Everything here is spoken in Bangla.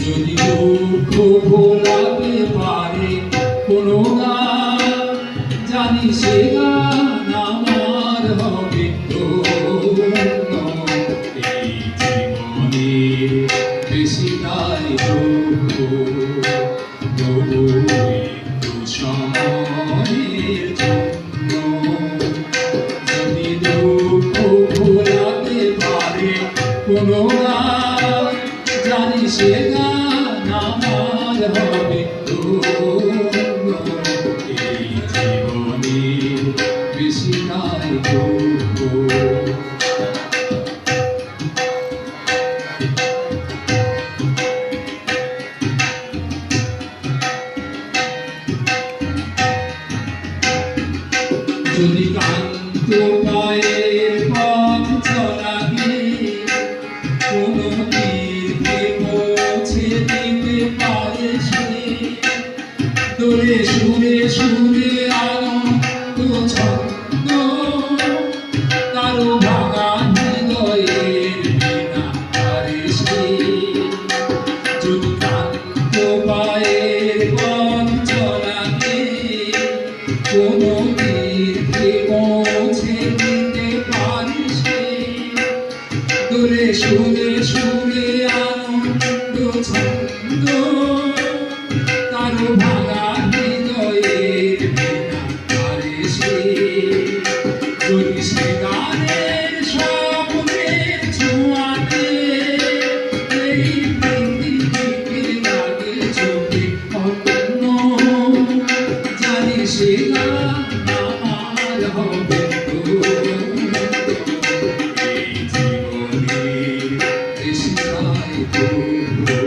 যদি দুঃখ ভোলাতে পারে কোনো গান, জানি সে গান আমার হবে ধন্য। এই জীবনে বেশি নাই দুঃখ, তবু একটু সময়ের জন্য। যদি দুঃখ ভোলাতে পারে কোনো গান, জানি সে গান আমার হবে ধন্য। এই জীবনে বেশি নাই দুঃখ। যদি ক্লান্ত পায়ের পথ চলাকে কোনো তীর্থে পৌঁছে দিতে পারে সে, দোলে সুরে সুরে আনন্দ ছন্দ কারো ভাঙা হৃদয়ের বিনা পারে সে। যদি ক্লান্ত পায়ের পথ চলাকে কোনো তীর্থে পৌঁছে দিতে পারে সে, দোলে সুরে সুরে আনন্দ ছন্দ কারো ভাঙা হৃদয়ের বিনা পারে সে। যদি সে গানের স্বপ্নের ছোঁয়াতে এই পৃথিবীকে লাগে চোখে অন্য, জানি সে গান আমার হবে ধন্য। এই জীবনে বেশি নাই দুঃখ।